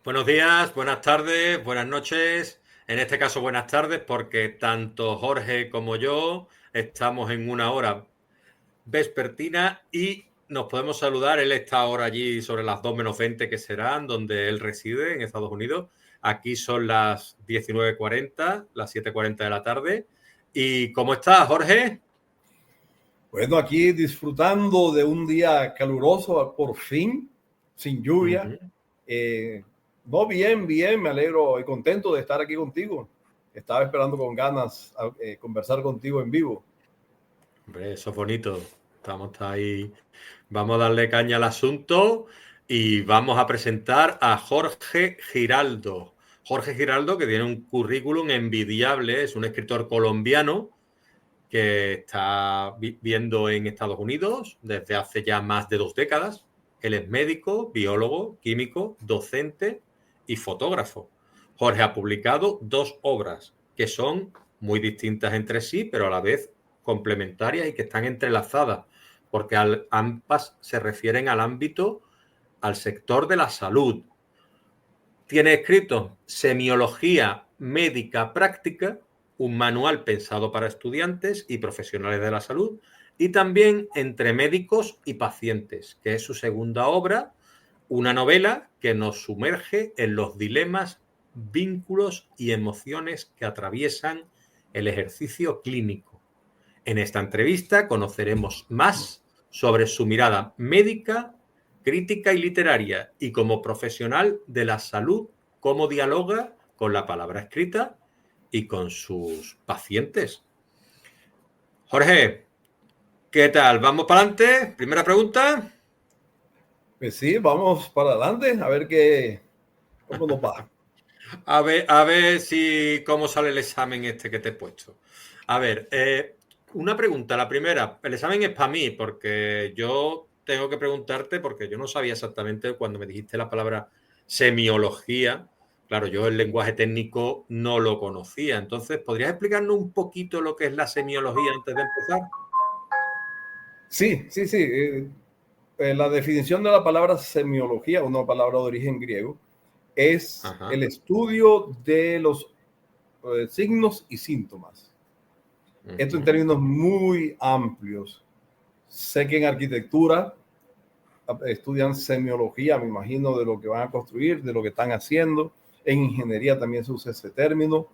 Buenos días, buenas tardes, buenas noches. En este caso, buenas tardes, porque tanto Jorge como yo estamos en una hora vespertina y nos podemos saludar. Él está ahora allí sobre las 2 menos 20 que serán, donde él reside en Estados Unidos. Aquí son las 19:40, las 7:40 de la tarde. ¿Y cómo estás, Jorge? Bueno, aquí disfrutando de un día caluroso, por fin, sin lluvia. Uh-huh. No, bien, me alegro y contento de estar aquí contigo. Estaba esperando con ganas conversar contigo en vivo. Hombre, eso es bonito. Estamos ahí. Vamos a darle caña al asunto y vamos a presentar a Jorge Giraldo. Jorge Giraldo, que tiene un currículum envidiable, es un escritor colombiano que está viviendo en Estados Unidos desde hace ya más de 2 décadas. Él es médico, biólogo, químico, docente y fotógrafo. Jorge ha publicado 2 obras que son muy distintas entre sí, pero a la vez complementarias y que están entrelazadas, porque ambas se refieren al ámbito, al sector de la salud. Tiene escrito Semiología Médica Práctica, un manual pensado para estudiantes y profesionales de la salud, y también Entre médicos y pacientes, que es su segunda obra, una novela que nos sumerge en los dilemas, vínculos y emociones que atraviesan el ejercicio clínico. En esta entrevista conoceremos más sobre su mirada médica, crítica y literaria, y como profesional de la salud, cómo dialoga con la palabra escrita y con sus pacientes. Jorge, ¿qué tal? ¿Vamos para adelante? Primera pregunta. Pues sí, vamos para adelante a ver cómo nos va. A ver si cómo sale el examen este que te he puesto. A ver, una pregunta. La primera, el examen es para mí, porque yo tengo que preguntarte, porque yo no sabía exactamente cuando me dijiste la palabra semiología. Claro, yo el lenguaje técnico no lo conocía. Entonces, ¿podrías explicarnos un poquito lo que es la semiología antes de empezar? Sí. La definición de la palabra semiología, una palabra de origen griego, es Ajá. el estudio de los signos y síntomas. Esto en Uh-huh. términos muy amplios. Sé que en arquitectura estudian semiología, me imagino, de lo que van a construir, de lo que están haciendo. En ingeniería también se usa ese término.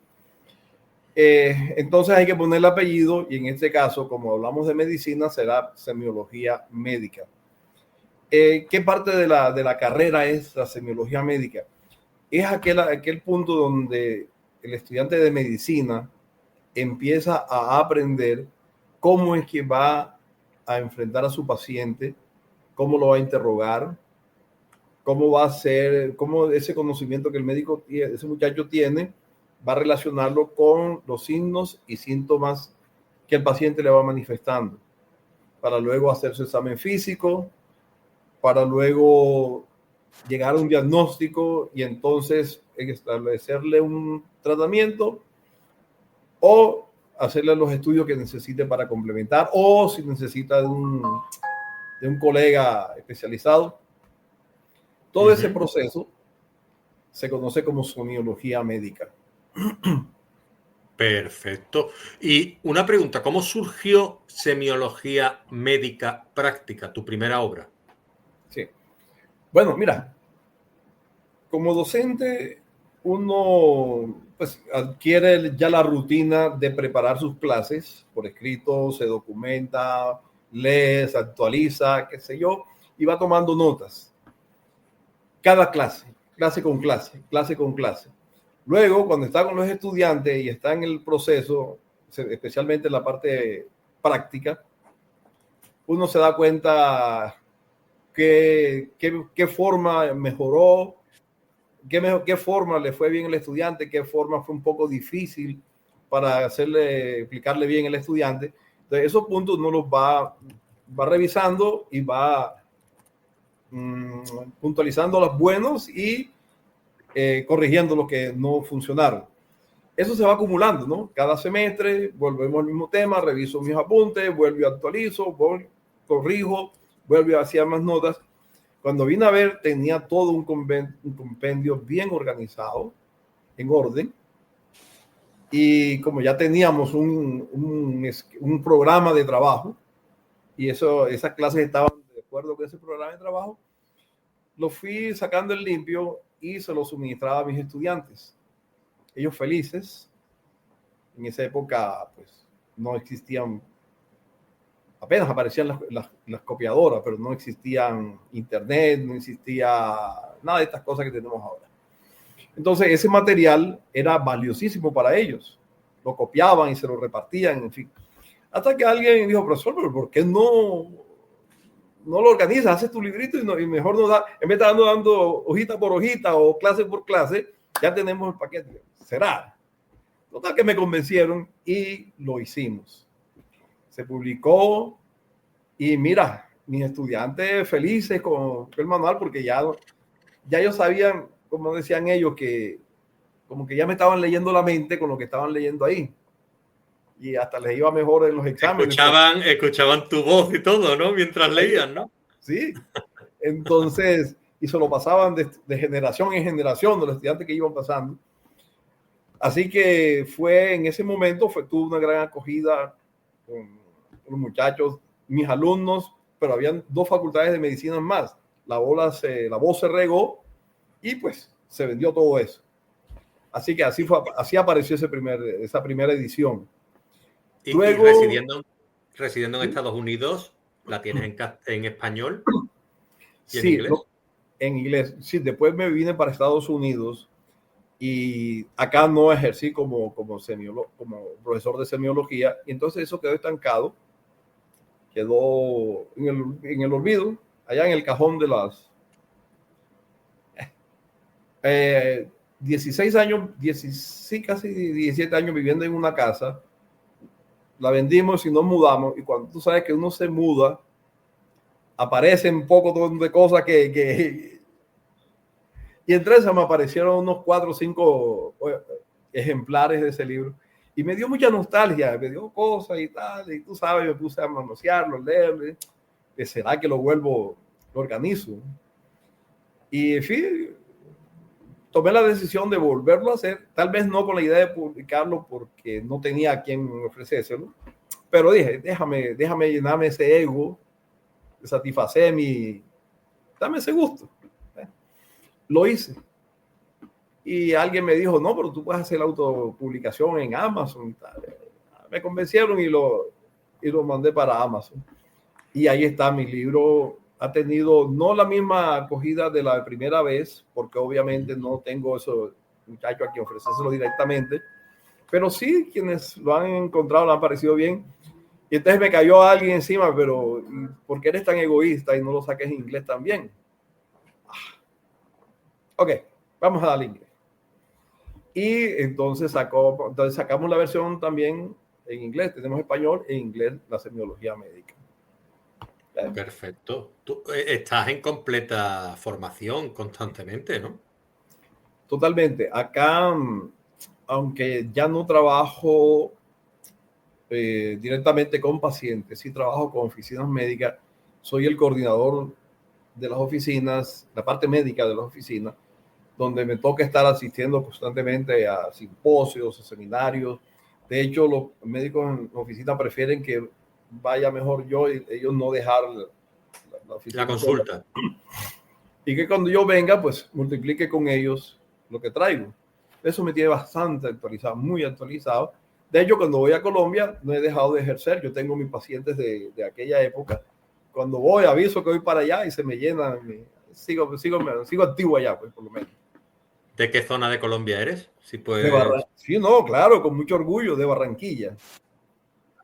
Entonces hay que ponerle apellido y en este caso, como hablamos de medicina, será semiología médica. ¿Qué parte de la carrera es la semiología médica? Es aquel punto donde el estudiante de medicina empieza a aprender cómo es que va a enfrentar a su paciente, cómo lo va a interrogar, cómo va a ser, cómo ese conocimiento que el médico, ese muchacho tiene, va a relacionarlo con los signos y síntomas que el paciente le va manifestando, para luego hacer su examen físico, para luego llegar a un diagnóstico y entonces establecerle un tratamiento o hacerle los estudios que necesite para complementar, o si necesita de un colega especializado. Todo ese Uh-huh. proceso se conoce como semiología médica. Perfecto. Y una pregunta, ¿cómo surgió Semiología Médica Práctica, tu primera obra? Sí. Bueno, mira, como docente uno pues adquiere ya la rutina de preparar sus clases por escrito, se documenta, lee, se actualiza, qué sé yo, y va tomando notas. Cada clase, clase con clase. Luego, cuando está con los estudiantes y está en el proceso, especialmente en la parte práctica, uno se da cuenta qué forma mejoró, qué forma le fue bien al estudiante, qué forma fue un poco difícil para explicarle bien al estudiante. Entonces, esos puntos uno los va revisando y va puntualizando los buenos y corrigiendo los que no funcionaron. Eso se va acumulando, ¿no? Cada semestre volvemos al mismo tema, reviso mis apuntes, vuelvo y actualizo, corrijo, vuelvo a hacer más notas. Cuando vine a ver, tenía todo un compendio bien organizado, en orden. Y como ya teníamos un programa de trabajo, y esas clases estaban de acuerdo con ese programa de trabajo, lo fui sacando en limpio y se lo suministraba a mis estudiantes. Ellos felices. En esa época, pues, no existían, apenas aparecían las copiadoras, pero no existían internet, no existía nada de estas cosas que tenemos ahora. Entonces, ese material era valiosísimo para ellos. Lo copiaban y se lo repartían, en fin. Hasta que alguien dijo, profesor, pero ¿por qué no lo organizas? Haces tu librito y mejor nos da, en vez de dando hojita por hojita o clase por clase, ya tenemos el paquete. ¿Será? Total que me convencieron y lo hicimos. Se publicó y mira, mis estudiantes felices con el manual porque ya ellos sabían, como decían ellos, que como que ya me estaban leyendo la mente con lo que estaban leyendo ahí. Y hasta les iba mejor en los exámenes. Escuchaban tu voz y todo, ¿no? Mientras leían, ¿no? Sí. Entonces, y se lo pasaban de generación en generación de los estudiantes que iban pasando. Así que fue en ese momento, tuvo una gran acogida con los muchachos, mis alumnos, pero habían 2 facultades de medicina más. La voz se regó y pues se vendió todo eso. Así que así apareció esa primera edición. Y Luego, residiendo en Estados Unidos, ¿la tienes en español y en sí, inglés? En inglés. Sí, después me vine para Estados Unidos y acá no ejercí como profesor de semiología, y entonces eso quedó estancado, quedó en el olvido, allá en el cajón de las 16 años, casi 17 años viviendo en una casa. La vendimos y nos mudamos, y cuando tú sabes que uno se muda, aparecen un poco de cosas y entre esas me aparecieron unos 4 o 5 ejemplares de ese libro y me dio mucha nostalgia, me dio cosas y tal, y tú sabes, me puse a manosearlo, leerlo, ¿será que lo organizo? Y en fin, tomé la decisión de volverlo a hacer, tal vez no con la idea de publicarlo porque no tenía a quien ofrecérselo, pero dije, déjame llenarme ese ego, satisfacer dame ese gusto. Lo hice. Y alguien me dijo, no, pero tú puedes hacer la autopublicación en Amazon y tal. Me convencieron y lo mandé para Amazon. Y ahí está, mi libro ha tenido no la misma acogida de la primera vez, porque obviamente no tengo esos muchachos a quien ofrecérselo directamente, pero sí quienes lo han encontrado, le han parecido bien. Y entonces me cayó alguien encima, pero ¿por qué eres tan egoísta y no lo saques en inglés también? Ok, vamos a darle inglés. Y entonces sacamos la versión también en inglés. Tenemos español e inglés, la semiología médica. Perfecto. Tú estás en completa formación constantemente, ¿no? Totalmente. Acá, aunque ya no trabajo directamente con pacientes, sí trabajo con oficinas médicas, soy el coordinador de las oficinas, la parte médica de las oficinas, donde me toca estar asistiendo constantemente a simposios, a seminarios. De hecho, los médicos en la oficina prefieren que vaya mejor yo y ellos no dejar la oficina. La consulta. Y que cuando yo venga, pues multiplique con ellos lo que traigo. Eso me tiene bastante actualizado, muy actualizado. De hecho, cuando voy a Colombia, no he dejado de ejercer. Yo tengo mis pacientes de aquella época. Cuando voy, aviso que voy para allá y se me llena. Sigo activo allá, pues, por lo menos. ¿De qué zona de Colombia eres? Si puedes... Sí, no, claro, con mucho orgullo, de Barranquilla.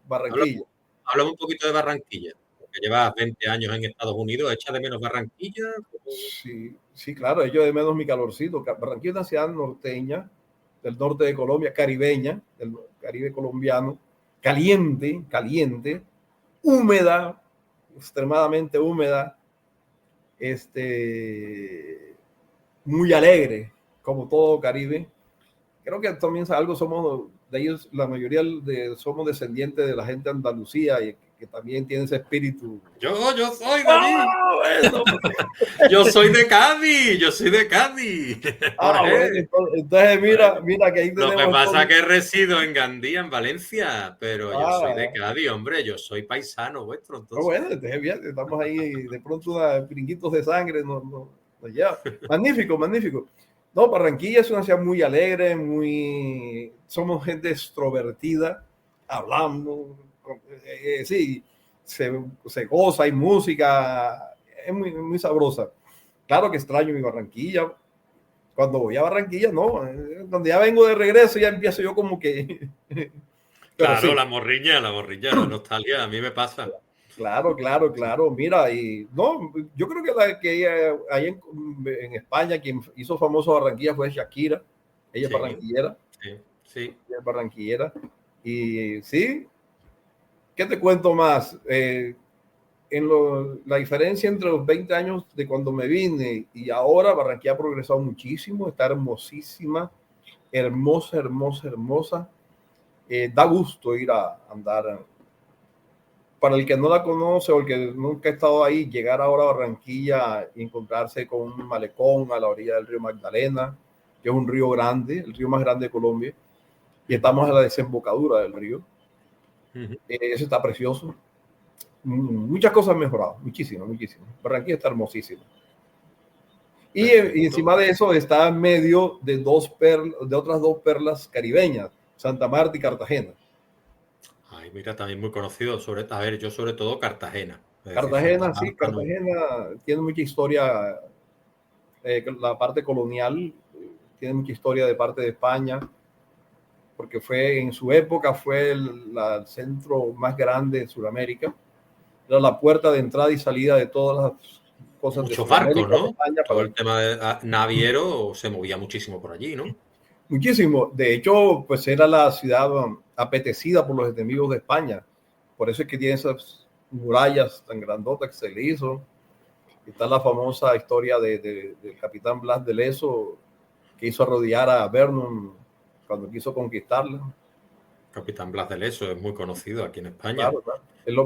Háblame un poquito de Barranquilla, porque llevas 20 años en Estados Unidos. ¿Echas de menos Barranquilla? Sí, claro, echo de menos mi calorcito. Barranquilla es una ciudad norteña, del norte de Colombia, caribeña, del Caribe colombiano, caliente, húmeda, extremadamente húmeda, muy alegre, como todo Caribe. Creo que también algo somos de ellos, la mayoría somos descendientes de la gente de Andalucía, y que también tiene ese espíritu. Yo soy de allí. Bueno. Yo soy de Cádiz. Yo soy de Cádiz. Jorge. Bueno, entonces mira que ahí Lo tenemos. que pasa es que resido en Gandía, en Valencia, pero yo soy de Ah, Cádiz, hombre. Yo soy paisano vuestro, entonces. bueno, entonces bien, estamos ahí, de pronto pringuitos de sangre nos lleva. Magnífico, magnífico. No, Barranquilla es una ciudad muy alegre, somos gente extrovertida, hablamos, sí, se goza, hay música, es muy sabrosa. Claro que extraño mi Barranquilla. Cuando voy a Barranquilla, no, cuando ya vengo de regreso ya empiezo yo como que... Pero Claro, sí. la morriña, la nostalgia, a mí me pasa. Claro. Mira, y no, yo creo que ahí en España quien hizo famoso Barranquilla fue Shakira. Ella es barranquillera. Sí. Ella es barranquillera. Y sí, ¿qué te cuento más? La diferencia entre los 20 años de cuando me vine y ahora, Barranquilla ha progresado muchísimo, está hermosísima, hermosa. Da gusto ir a andar. Para el que no la conoce o el que nunca ha estado ahí, llegar ahora a Barranquilla y encontrarse con un malecón a la orilla del río Magdalena, que es un río grande, el río más grande de Colombia, y estamos a la desembocadura del río. Eso está precioso. Muchas cosas han mejorado, muchísimo. Barranquilla está hermosísima. Y encima de eso está en medio de otras dos perlas caribeñas, Santa Marta y Cartagena. Ay, mira, también muy conocido. Yo sobre todo Cartagena. Cartagena, sí, Cartagena tiene mucha historia, la parte colonial, tiene mucha historia de parte de España, porque en su época fue el centro más grande de Sudamérica, era la puerta de entrada y salida de todas las cosas muchos de Sudamérica, barcos, ¿no? España, Todo el tema de naviero se movía muchísimo por allí, ¿no? Muchísimo. De hecho, pues era la ciudad apetecida por los enemigos de España. Por eso es que tiene esas murallas tan grandotas que se le hizo. Está la famosa historia del capitán Blas de Lezo, que hizo arrodillar a Vernon cuando quiso conquistarla. Capitán Blas de Leso es muy conocido aquí en España. Claro. El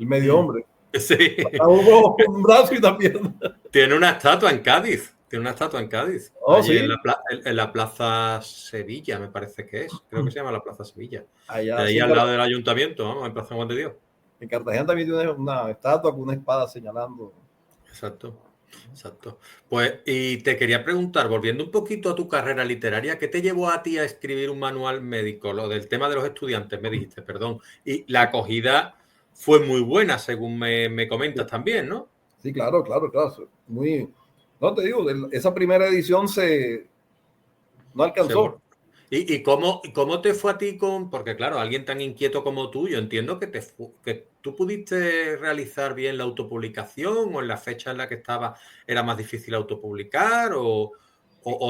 medio hombre. Sí. Un brazo y una pierna. Tiene una estatua en Cádiz. Oh, allí ¿sí? en la Plaza Sevilla, me parece que es. Creo que se llama la Plaza Sevilla. Allá, ahí al lado del ayuntamiento, vamos, en Plaza Juan de Dios. En Cartagena también tiene una estatua con una espada señalando. Exacto. Pues, y te quería preguntar, volviendo un poquito a tu carrera literaria, ¿qué te llevó a ti a escribir un manual médico? Lo del tema de los estudiantes, me dijiste, perdón. Y la acogida fue muy buena, según me comentas también, ¿no? Sí, claro. No te digo, esa primera edición no alcanzó. ¿Y cómo te fue a ti porque claro, alguien tan inquieto como tú, yo entiendo que tú pudiste realizar bien la autopublicación, o en la fecha en la que estaba era más difícil autopublicar, o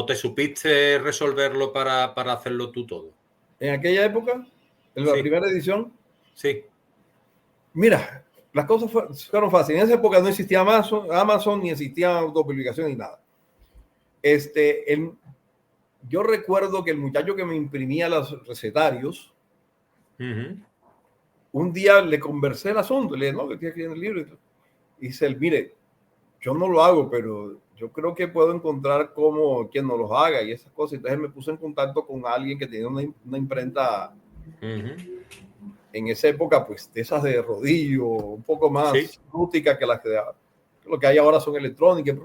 te supiste resolverlo para hacerlo tú todo? En aquella época, en la primera edición, sí. Mira, las cosas fueron fáciles. En esa época no existía Amazon ni existía autopublicación ni nada. Yo recuerdo que el muchacho que me imprimía los recetarios, un día le conversé el asunto, le dije, no, que estoy aquí en el libro. Y dice, mire, yo no lo hago, pero yo creo que puedo encontrar quien no los haga y esas cosas. Entonces me puse en contacto con alguien que tenía una imprenta en esa época, pues de esas de rodillo, un poco más rústica que las que lo que hay ahora son electrónicas,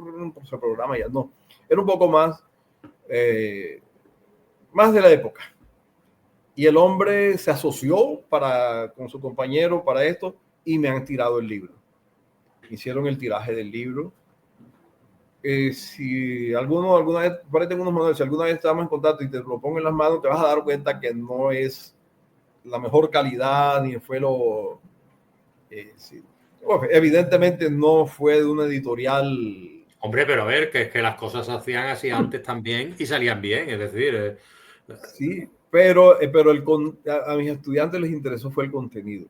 se programa ya, no. Era un poco más de la época. Y el hombre se asoció con su compañero para esto y me han tirado el libro. Hicieron el tiraje del libro. Si alguna vez, por ahí tengo unos manuales, si alguna vez estamos en contacto y te lo pongo en las manos, te vas a dar cuenta que no es la mejor calidad, ni fue lo... Bueno, evidentemente no fue de una editorial... Hombre, pero a ver, que es que las cosas se hacían así antes también y salían bien, es decir... Sí, pero a mis estudiantes les interesó fue el contenido.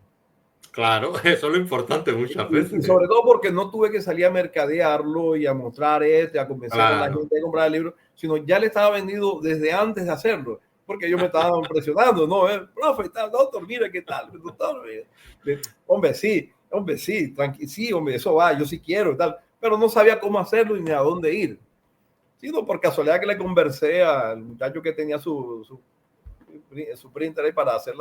Claro, eso es lo importante muchas veces. Y sobre todo porque no tuve que salir a mercadearlo y a mostrar a convencer a la gente de comprar el libro, sino ya le estaba vendido desde antes de hacerlo. porque ellos me estaban presionando, ¿no? Profe, tal, doctor, mire qué tal, doctor, hombre, sí, sí, hombre, eso va, yo sí quiero y tal, pero no sabía cómo hacerlo ni a dónde ir. Sino por casualidad que le conversé al muchacho que tenía su printer ahí para hacer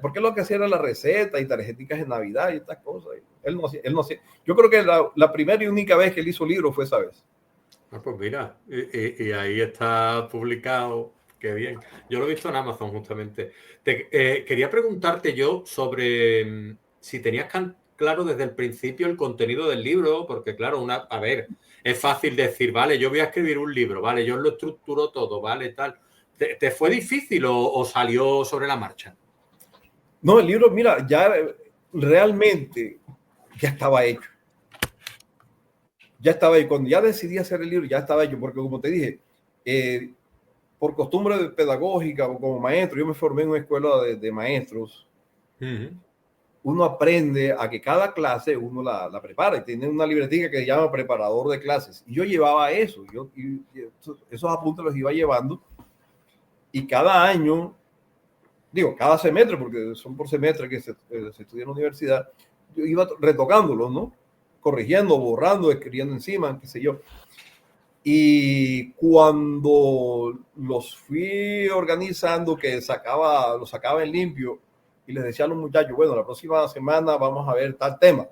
porque lo que hacía era la receta y tarjeticas de Navidad y estas cosas. Él no hacía. Yo creo que la primera y única vez que él hizo libro fue esa vez. Ah, pues mira, y ahí está publicado, qué bien. Yo lo he visto en Amazon justamente. Quería preguntarte yo sobre si tenías claro desde el principio el contenido del libro, porque claro, a ver, es fácil decir, vale, yo voy a escribir un libro, vale, yo lo estructuro todo, vale, tal. ¿Te fue difícil o salió sobre la marcha? No, el libro, mira, ya realmente ya estaba hecho. Ya estaba ahí. Cuando ya decidí hacer el libro, ya estaba hecho, porque como te dije, por costumbre pedagógica o como maestro, yo me formé en una escuela de maestros. Uno aprende a que cada clase uno la prepara y tiene una libretica que se llama preparador de clases. Y yo llevaba eso, esos apuntes los iba llevando y cada año, cada semestre, porque son por semestre que se estudia en la universidad, yo iba retocándolos, ¿no? Corrigiendo, borrando, escribiendo encima, qué sé yo. Y cuando los fui organizando, que los sacaba en limpio y les decía a los muchachos, bueno, la próxima semana vamos a ver tal tema.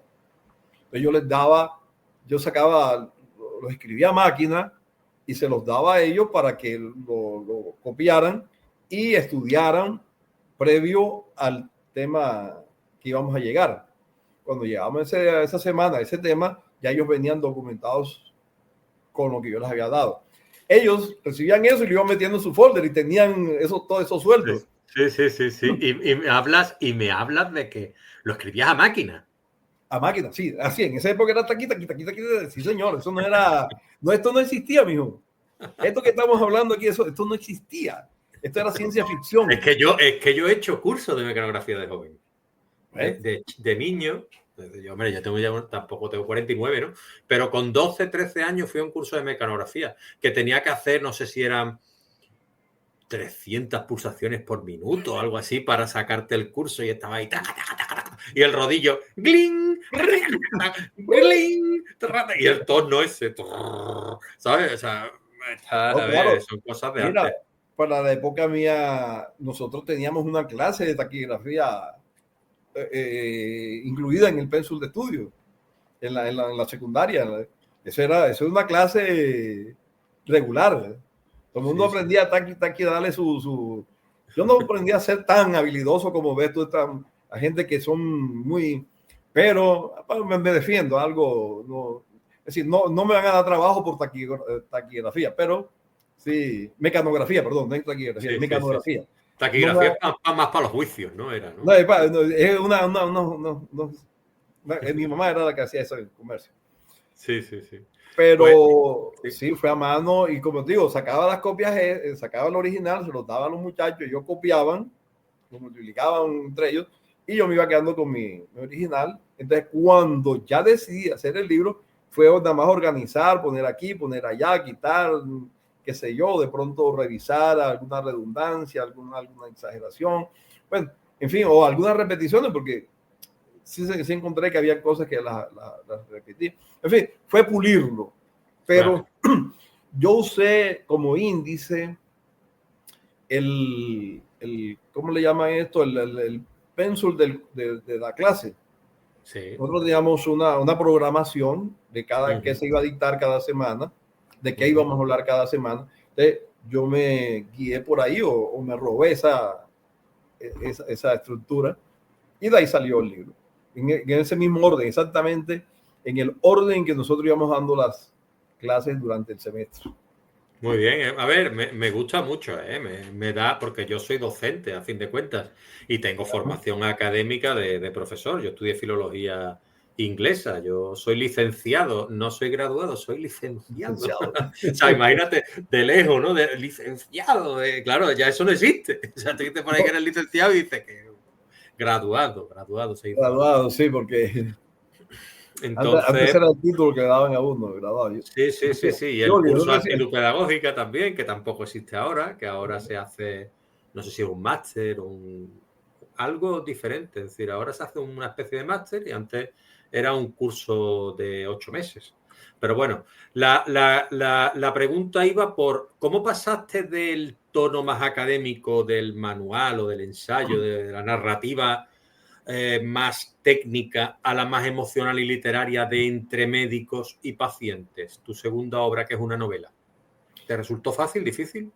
Entonces los escribía a máquina y se los daba a ellos para que lo copiaran y estudiaran previo al tema que íbamos a llegar. Cuando llegamos esa semana a ese tema, ya ellos venían documentados con lo que yo les había dado. Ellos recibían eso y lo iban metiendo en su folder y tenían todo eso suelto. Sí. Y me hablas de que lo escribías a máquina. A máquina, sí, así, en esa época era taquita, sí señor, eso no era, esto no existía, mijo. Esto que estamos hablando aquí, esto no existía. Esto era ciencia ficción. Es que yo he hecho cursos de mecanografía de joven. De niño. Tampoco tengo 49, ¿no? Pero con 12, 13 años fui a un curso de mecanografía que tenía que hacer, no sé si eran 300 pulsaciones por minuto o algo así para sacarte el curso y estaba ahí y el rodillo gling, gling, y el tono ese, ¿sabes? O sea, son cosas de antes. Para la época mía, nosotros teníamos una clase de taquigrafía incluida en el pénsul de estudio, en la secundaria. Eso es una clase regular. Todo el mundo aprendía a darle su... Yo no aprendí a ser tan habilidoso como ves tú, a gente que son muy... Pero me defiendo, es decir, no me van a dar trabajo por taquigrafía, pero sí, mecanografía, perdón, no es taquigrafía, mecanografía. Sí. Taquigrafía más para los juicios, ¿no? Era, ¿no? Es mi mamá era la que hacía eso en comercio. Sí. Pero sí, fue a mano y como te digo, sacaba las copias, sacaba el original, se los daba a los muchachos, ellos copiaban, lo multiplicaban entre ellos y yo me iba quedando con mi original. Entonces, cuando ya decidí hacer el libro, fue nada más organizar, poner aquí, poner allá, quitar, qué sé yo, de pronto revisar alguna redundancia, alguna exageración, bueno, en fin, o algunas repeticiones, porque sí encontré que había cosas que las repetí. En fin, fue pulirlo. Pero yo usé como índice ¿cómo le llaman esto? El pénsul de la clase. Sí. Nosotros teníamos una programación de qué se iba a dictar cada semana, de qué íbamos a hablar cada semana. Entonces, yo me guié por ahí o me robé esa estructura y de ahí salió el libro. En ese mismo orden, exactamente en el orden que nosotros íbamos dando las clases durante el semestre. Muy bien, a ver, me gusta mucho, me da, porque yo soy docente a fin de cuentas y tengo formación académica de profesor. Yo estudié filología inglesa, yo soy licenciado, no soy graduado, soy licenciado. O sea, imagínate, de lejos, ¿no? De licenciado, claro, ya eso no existe. O sea, tú te pones que eres licenciado y dices que graduado se dice. Graduado, sí, porque Antes Entonces, era el título que le daban a uno, graduado. sí. Y el curso de actitud pedagógica también, que tampoco existe ahora, que ahora se hace, no sé si es un máster o algo diferente. Es decir, ahora se hace una especie de máster y antes era un curso de 8 meses. Pero bueno, la pregunta iba por cómo pasaste del tono más académico del manual o del ensayo, de la narrativa más técnica a la más emocional y literaria de Entre médicos y pacientes, tu segunda obra, que es una novela. ¿Te resultó fácil, difícil?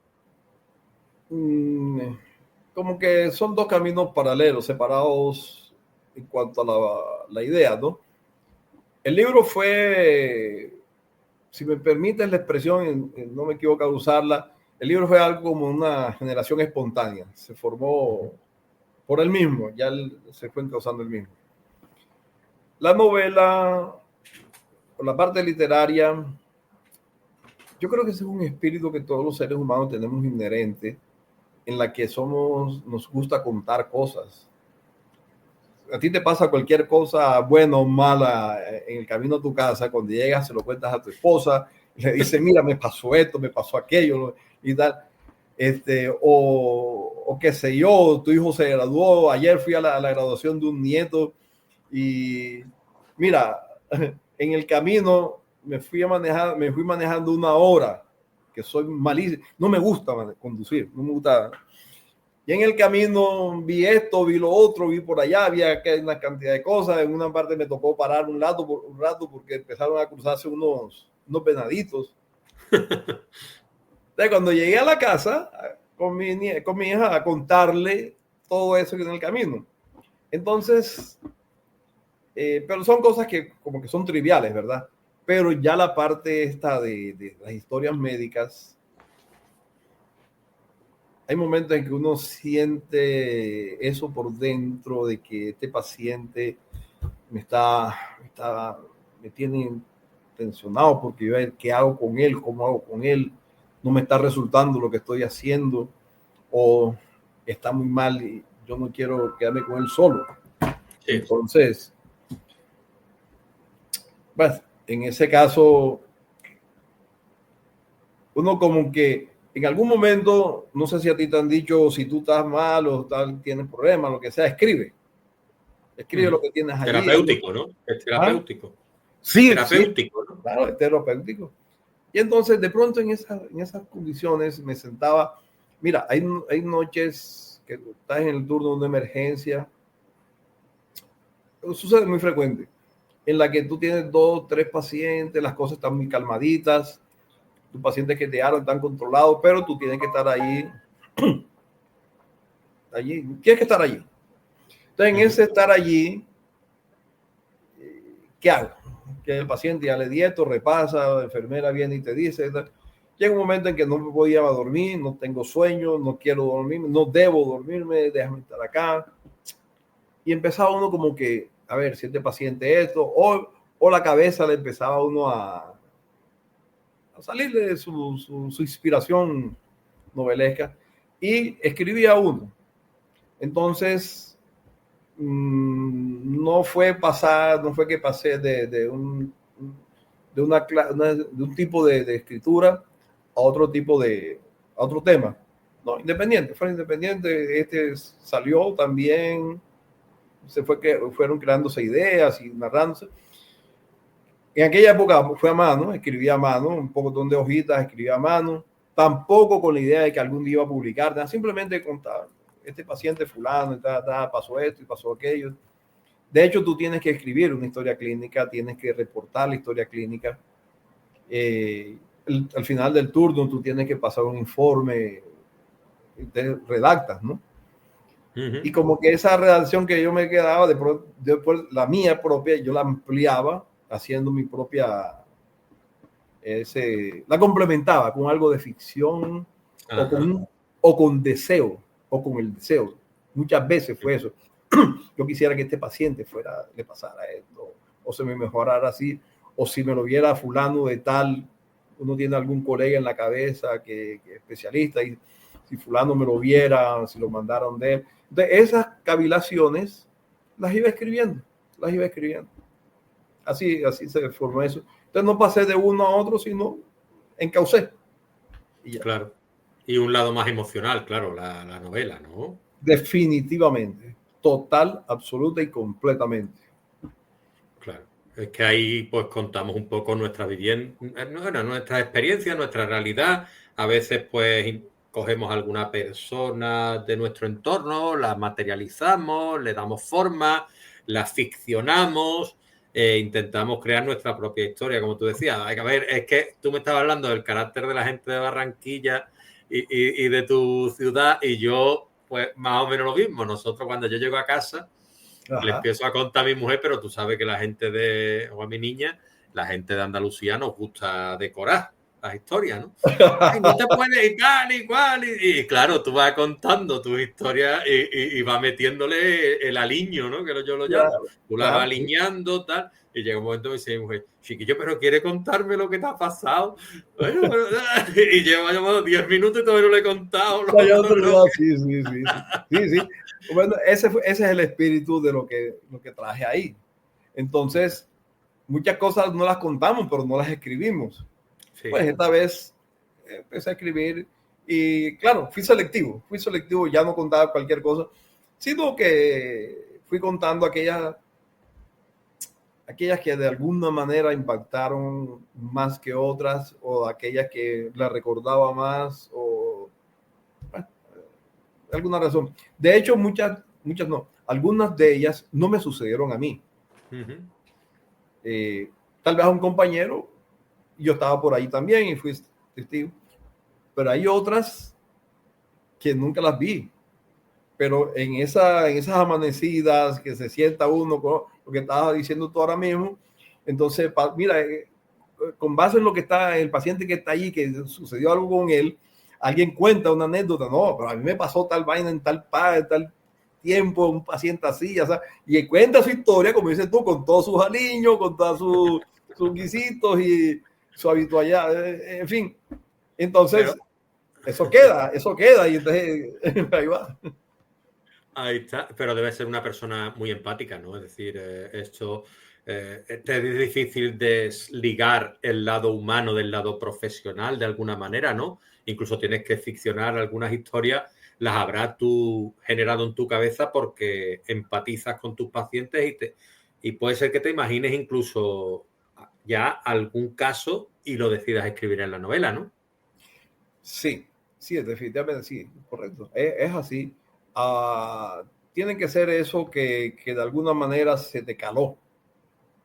Como que son dos caminos paralelos, separados en cuanto a la idea, ¿no? El libro fue, si me permites la expresión, no me equivoco al usarla, el libro fue algo como una generación espontánea, se formó por él mismo, ya se fue causando el mismo. La novela, por la parte literaria, yo creo que ese es un espíritu que todos los seres humanos tenemos inherente, en la que nos gusta contar cosas. A ti te pasa cualquier cosa buena o mala en el camino a tu casa, cuando llegas se lo cuentas a tu esposa, le dices, mira, me pasó esto, me pasó aquello, y tal. O qué sé yo, tu hijo se graduó, ayer fui a la graduación de un nieto y mira, en el camino me fui manejando una hora, que soy malísimo, no me gusta conducir, no me gusta. Y en el camino vi esto, vi lo otro, vi por allá, había una cantidad de cosas. En una parte me tocó parar un rato porque empezaron a cruzarse unos venaditos. Entonces, cuando llegué a la casa con mi hija a contarle todo eso que en el camino. Entonces, pero son cosas que como que son triviales, ¿verdad? Pero ya la parte esta de las historias médicas, hay momentos en que uno siente eso por dentro, de que este paciente me tiene tensionado porque yo a ver qué hago con él, cómo hago con él, no me está resultando lo que estoy haciendo o está muy mal y yo no quiero quedarme con él solo. Sí. Entonces, pues, en ese caso, uno como que en algún momento, no sé si a ti te han dicho, si tú estás mal o tienes problemas, lo que sea, escribe lo que tienes allí. Terapéutico, ¿no? Es terapéutico. Sí, terapéutico, sí, ¿no? Claro, es terapéutico. Y entonces, de pronto, en esas condiciones, me sentaba. Mira, hay noches que estás en el turno de una emergencia. Sucede muy frecuente, en la que tú tienes 2, 3 pacientes, las cosas están muy calmaditas, tus pacientes que te hablan están controlados, pero tú tienes que estar allí, tienes que estar allí. Entonces, en ese estar allí, ¿qué hago? Que el paciente ya le di esto, repasa, la enfermera viene y te dice, llega un momento en que no me voy a dormir, no tengo sueño, no quiero dormir, no debo dormirme, déjame estar acá. Y empezaba uno como que, a ver, si este paciente esto, o la cabeza le empezaba uno a salir de su inspiración novelesca y escribía uno. Entonces, no fue que pasé de un tipo de escritura a otro tipo a otro tema. No, fue independiente. Este salió también, fueron creándose ideas y narrándose. En aquella época fue a mano, escribía a mano, un poco de hojitas, escribía a mano, tampoco con la idea de que algún día iba a publicar, simplemente contaba, este paciente fulano, pasó esto y pasó aquello. De hecho, tú tienes que escribir una historia clínica, tienes que reportar la historia clínica. Al final del turno, tú tienes que pasar un informe, te redactas, ¿no? Y como que esa redacción que yo me quedaba, después la mía propia, yo la ampliaba haciendo mi propia, la complementaba con algo de ficción o con deseo, o con el deseo. Muchas veces fue eso. Yo quisiera que este paciente le pasara esto, o se me mejorara así, o si me lo viera fulano de tal, uno tiene algún colega en la cabeza que es especialista, y si fulano me lo viera, si lo mandaron de él. Entonces, esas cavilaciones las iba escribiendo. así se formó eso. Entonces no pasé de uno a otro, sino encaucé. Y ya. Claro. Y un lado más emocional, claro, la novela, ¿no? Definitivamente. Total, absoluta y completamente. Claro. Es que ahí pues contamos un poco nuestra vivienda, bueno, nuestra experiencia, nuestra realidad. A veces pues cogemos alguna persona de nuestro entorno, la materializamos, le damos forma, la ficcionamos, intentamos crear nuestra propia historia, como tú decías. Hay que ver, es que tú me estabas hablando del carácter de la gente de Barranquilla y de tu ciudad, y yo pues más o menos lo mismo. Nosotros cuando yo llego a casa, Ajá. le empiezo a contar a mi mujer, pero tú sabes que la gente o a mi niña, la gente de Andalucía nos gusta decorar las historias, ¿no? Ay, no te puedes y tal y cual. Y claro, tú vas contando tu historia y vas metiéndole el aliño, ¿no? Que yo lo llamo. Claro, Tú la vas claro. aliñando, tal. Y llega un momento que dice mi mujer, chiquillo, pero quiere contarme lo que te ha pasado. Bueno, y llevo 10 minutos y todavía no le he contado. Sí. Sí. Bueno, ese es el espíritu de lo que traje ahí. Entonces, muchas cosas no las contamos, pero no las escribimos. Sí. Pues esta vez empecé a escribir y claro, fui selectivo, ya no contaba cualquier cosa, sino que fui contando aquellas que de alguna manera impactaron más que otras, o aquellas que la recordaba más, o bueno, alguna razón. De hecho, muchas no, algunas de ellas no me sucedieron a mí. Tal vez a un compañero, yo estaba por ahí también y fui testigo, pero hay otras que nunca las vi. Pero en esas amanecidas que se sienta uno con lo que estabas diciendo tú ahora mismo, entonces, mira, con base en lo que está, el paciente que está ahí, que sucedió algo con él, alguien cuenta una anécdota, no, pero a mí me pasó tal vaina en tal tiempo, un paciente así, ya sabes, y cuenta su historia, como dices tú, con todos sus aliños, con todos sus guisitos y su habitualidad, en fin. Entonces, pero eso queda, y entonces ahí va. Ahí está, pero debe ser una persona muy empática, ¿no? Es decir, esto te es difícil desligar el lado humano del lado profesional de alguna manera, ¿no? Incluso tienes que ficcionar algunas historias, las habrás tú generado en tu cabeza porque empatizas con tus pacientes y puede ser que te imagines incluso ya algún caso y lo decidas escribir en la novela, ¿no? Sí, definitivamente sí, correcto. Es así. Tiene que ser eso que de alguna manera se te caló.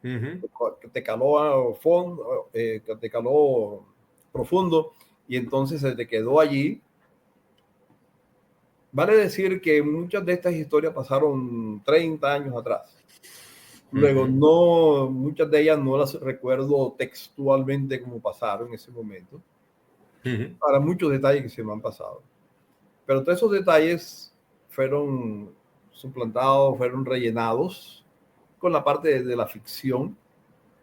Que te caló a fondo, que te caló profundo, y entonces se te quedó allí. Vale decir que muchas de estas historias pasaron 30 años atrás. Luego, no, muchas de ellas no las recuerdo textualmente como pasaron en ese momento. Para muchos detalles que se me han pasado. Pero todos esos detalles fueron suplantados, fueron rellenados con la parte de la ficción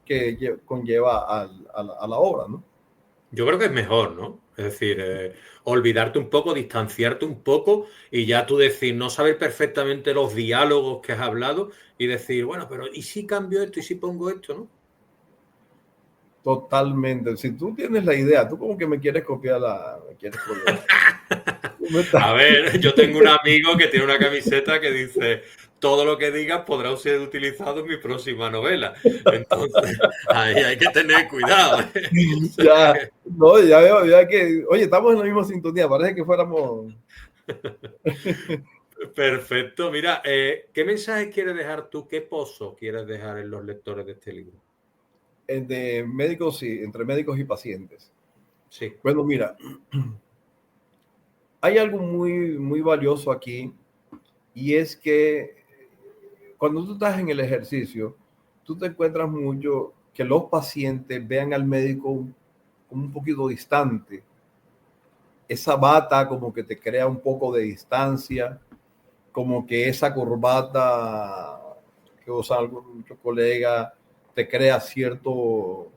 que conlleva a la obra, ¿no? Yo creo que es mejor, ¿no? Es decir, olvidarte un poco, distanciarte un poco y ya tú decir, no saber perfectamente los diálogos que has hablado y decir, bueno, pero ¿y si cambio esto y si pongo esto, no? Totalmente. Si tú tienes la idea, tú como que me quieres copiar me quieres copiar. A ver, yo tengo un amigo que tiene una camiseta que dice, todo lo que digas podrá ser utilizado en mi próxima novela. Entonces, ahí hay que tener cuidado. Ya veo, ya que, oye, estamos en la misma sintonía, parece que fuéramos... Perfecto. Mira, ¿qué mensaje quieres dejar tú? ¿Qué pozo quieres dejar en los lectores de este libro? De médicos, sí, entre médicos y pacientes. Sí. Bueno, mira, hay algo muy, muy valioso aquí, y es que cuando tú estás en el ejercicio, tú te encuentras mucho que los pacientes vean al médico como un poquito distante. Esa bata como que te crea un poco de distancia, como que esa corbata que usan muchos colegas te crea cierto...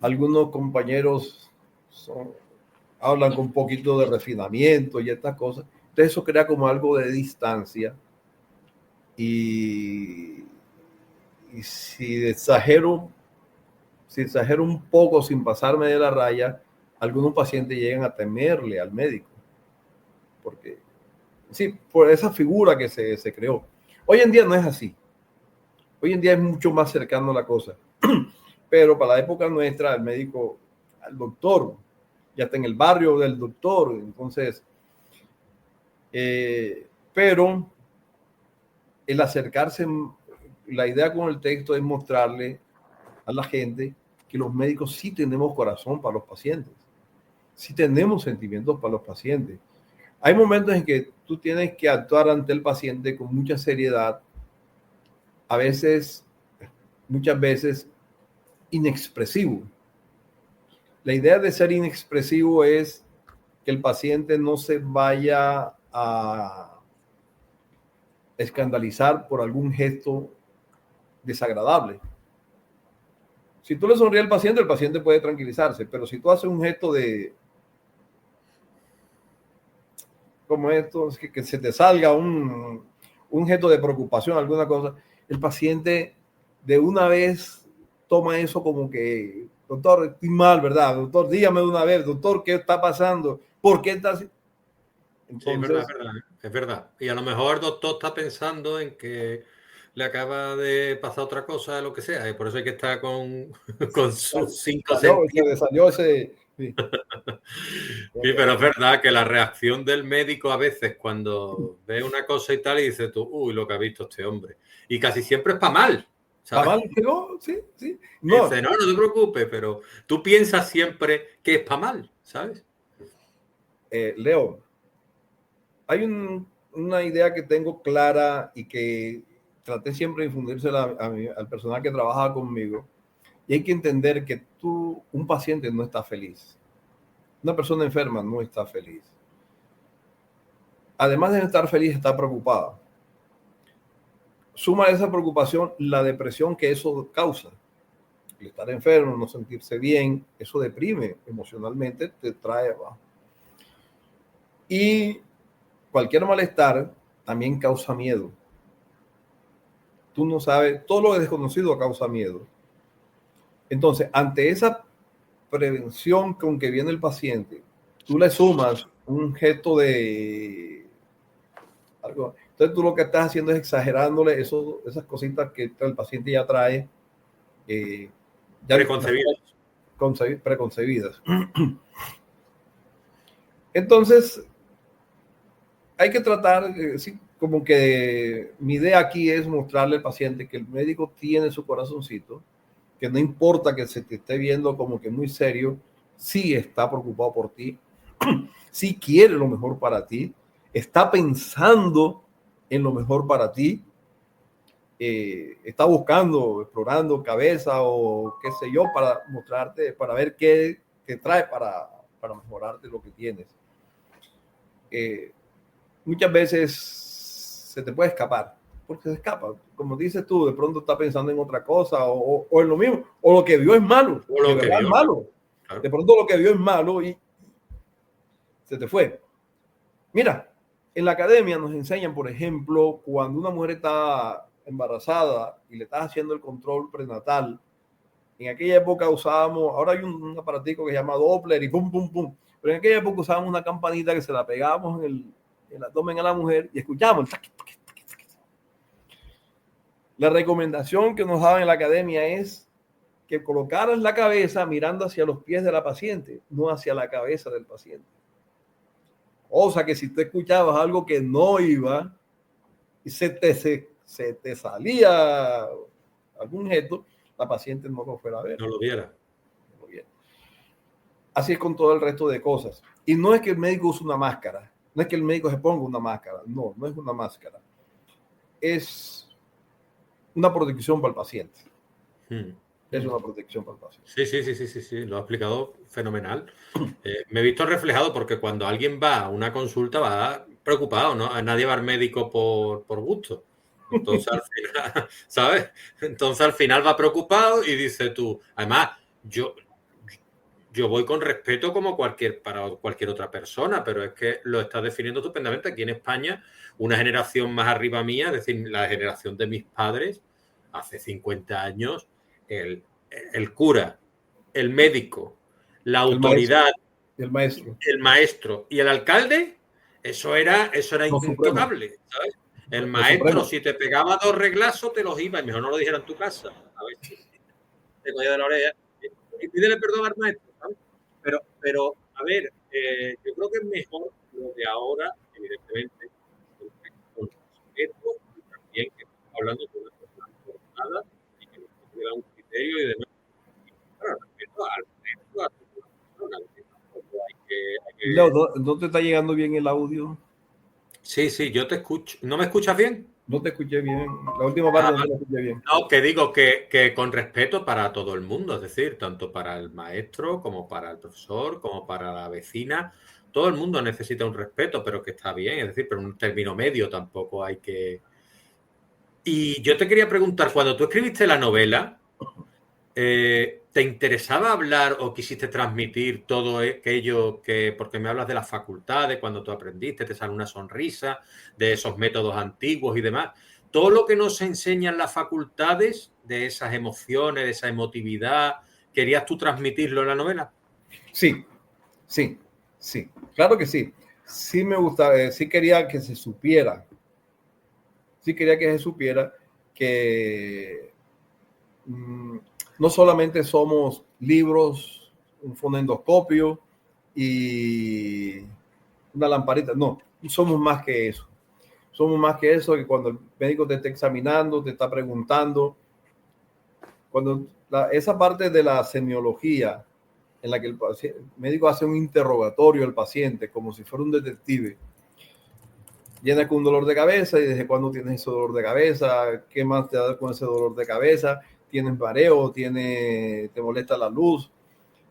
Algunos compañeros hablan con un poquito de refinamiento y estas cosas. Entonces eso crea como algo de distancia y y si exagero un poco sin pasarme de la raya, algunos pacientes llegan a temerle al médico. Porque, sí, por esa figura que se creó. Hoy en día no es así. Hoy en día es mucho más cercano a la cosa. Pero para la época nuestra, el médico, al doctor, ya está en el barrio del doctor. Entonces, pero el acercarse, la idea con el texto es mostrarle a la gente que los médicos sí tenemos corazón para los pacientes, sí tenemos sentimientos para los pacientes. Hay momentos en que tú tienes que actuar ante el paciente con mucha seriedad, a veces, muchas veces, inexpresivo. La idea de ser inexpresivo es que el paciente no se vaya a escandalizar por algún gesto desagradable. Si tú le sonríes al paciente, el paciente puede tranquilizarse, pero si tú haces un gesto de, como esto, que se te salga un gesto de preocupación, alguna cosa, el paciente de una vez toma eso como que, doctor, estoy mal, ¿verdad? Doctor, dígame de una vez, doctor, ¿qué está pasando? ¿Por qué está así? Entonces, sí, es verdad, es verdad. Y a lo mejor el doctor está pensando en que le acaba de pasar otra cosa, lo que sea, y por eso hay que estar con sus 5 sentidos. Salió ese... Sí. Sí, pero es verdad que la reacción del médico a veces cuando ve una cosa y tal y dice tú, uy, lo que ha visto este hombre. Y casi siempre es para mal. ¿Sabes? ¿Para mal? No, sí, sí. No. Dice, no te preocupes, pero tú piensas siempre que es para mal, ¿sabes? Leo, hay una idea que tengo clara y que traté siempre de infundírsela al personal que trabaja conmigo, y hay que entender que un paciente no está feliz. Una persona enferma no está feliz. Además de estar feliz, está preocupada. Suma a esa preocupación la depresión que eso causa. El estar enfermo, no sentirse bien, eso deprime emocionalmente, te trae abajo. Y cualquier malestar también causa miedo. Tú no sabes, todo lo desconocido causa miedo. Entonces, ante esa prevención con que viene el paciente, tú le sumas un gesto de algo. Entonces, tú lo que estás haciendo es exagerándole esas cositas que el paciente ya trae. Ya preconcebidas. Entonces, hay que tratar, sí, como que mi idea aquí es mostrarle al paciente que el médico tiene su corazoncito, que no importa que se te esté viendo como que muy serio, sí está preocupado por ti, sí quiere lo mejor para ti, está pensando en lo mejor para ti, está buscando, explorando cabeza o qué sé yo, para mostrarte, para ver qué te trae para mejorarte lo que tienes. Muchas veces se te puede escapar, porque se escapa. Como dices tú, de pronto está pensando en otra cosa o en lo mismo, o lo que vio es malo, o lo de que verdad vio, es malo. Claro. De pronto lo que vio es malo y se te fue. Mira, en la academia nos enseñan, por ejemplo, cuando una mujer está embarazada y le estás haciendo el control prenatal. En aquella época usábamos, ahora hay un aparatico que se llama Doppler y pum, pum, pum. Pero en aquella época usábamos una campanita que se la pegábamos en el abdomen a la mujer y escuchábamos. La recomendación que nos daban en la academia es que colocaras la cabeza mirando hacia los pies de la paciente, no hacia la cabeza del paciente. O sea que si tú escuchabas algo que no iba y se te salía algún gesto, la paciente no lo fuera a ver. No lo viera. Así es con todo el resto de cosas. Y no es que el médico use una máscara, no es que el médico se ponga una máscara, no es una máscara. Es una protección para el paciente. Es una protección para el paciente. Sí, lo ha explicado fenomenal. Me he visto reflejado porque cuando alguien va a una consulta va preocupado, ¿no? Nadie va al médico por gusto. Entonces al final, ¿sabes? Entonces al final va preocupado y dice tú, además, yo voy con respeto como para cualquier otra persona, pero es que lo estás definiendo estupendamente. Aquí en España, una generación más arriba mía, es decir, la generación de mis padres, Hace 50 años, el cura, el médico, la autoridad, el maestro, el maestro y el alcalde, eso era lo supremo, intocable, ¿sabes? El lo maestro, supremo. si te pegaba 2 reglazos, te los iba, y mejor no lo dijera en tu casa, a ver si te cogía de la oreja. Y pídele perdón al maestro, ¿sabes? Pero a ver, yo creo que es mejor lo de ahora, evidentemente, con respeto y también que estamos hablando de una persona formada y que nos puede dar un criterio y demás. Y, claro, respeto al maestro, a toda persona, que tampoco Leo, ¿no te está llegando bien el audio? Sí, sí, yo te escucho. ¿No me escuchas bien? No te escuché bien. La última parte Ah, no te vale. la escuché bien. No, que digo que con respeto para todo el mundo, es decir, tanto para el maestro como para el profesor, como para la vecina. Todo el mundo necesita un respeto, pero que está bien, es decir, pero en un término medio tampoco hay que... Y yo te quería preguntar, cuando tú escribiste la novela, ¿te interesaba hablar o quisiste transmitir todo aquello que, porque me hablas de las facultades, cuando tú aprendiste, te sale una sonrisa, de esos métodos antiguos y demás? Todo lo que nos enseñan las facultades, de esas emociones, de esa emotividad, ¿querías tú transmitirlo en la novela? Sí, sí, sí. Claro que sí. Sí me gusta, sí quería que se supiera. Sí quería que se supiera que no solamente somos libros, un fonendoscopio y una lamparita. No, somos más que eso. Somos más que eso, que cuando el médico te está examinando, te está preguntando, cuando esa parte de la semiología en la que el médico hace un interrogatorio al paciente como si fuera un detective, viene con un dolor de cabeza y desde cuándo tienes ese dolor de cabeza, qué más te da con ese dolor de cabeza, tienes mareo, te molesta la luz,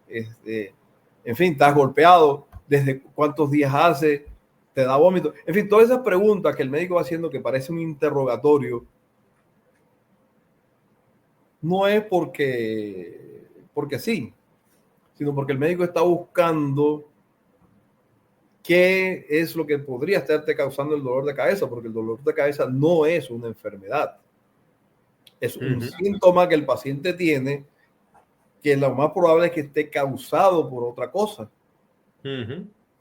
en fin, estás golpeado, desde cuántos días hace, te da vómito, en fin, todas esas preguntas que el médico va haciendo que parece un interrogatorio, no es porque sí, sino porque el médico está buscando qué es lo que podría estarte causando el dolor de cabeza, porque el dolor de cabeza no es una enfermedad, es un síntoma que el paciente tiene, que lo más probable es que esté causado por otra cosa.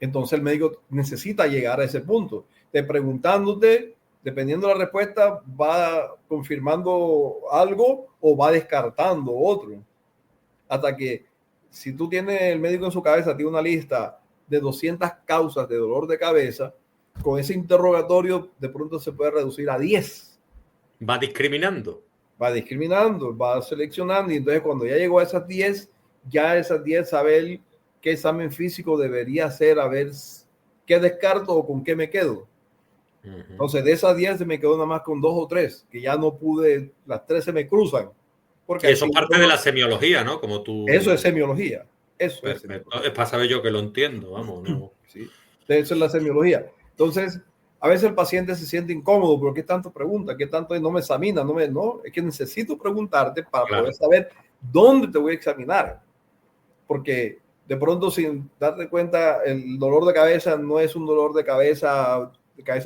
Entonces el médico necesita llegar a ese punto, de preguntándote, dependiendo de la respuesta, va confirmando algo o va descartando otro, hasta que si tú tienes el médico en su cabeza, tiene una lista de 200 causas de dolor de cabeza, con ese interrogatorio de pronto se puede reducir a 10. Va discriminando. Va discriminando, va seleccionando, y entonces cuando ya llegó a esas 10, ya esas 10 saber qué examen físico debería hacer, a ver qué descarto o con qué me quedo. Entonces de esas 10 me quedo nada más con 2 o 3, que ya no pude, las 3 se me cruzan. Porque y eso es parte de la semiología, ¿no? Como tú... Eso es semiología. Eso Perfecto. Es semiología. Es para saber yo que lo entiendo, vamos, ¿no? Sí, eso es la semiología. Entonces, a veces el paciente se siente incómodo, pero ¿qué tanto pregunta? ¿Qué tanto no me examina? No, es que necesito preguntarte para poder saber dónde te voy a examinar. Porque de pronto, sin darte cuenta, el dolor de cabeza no es un dolor de cabeza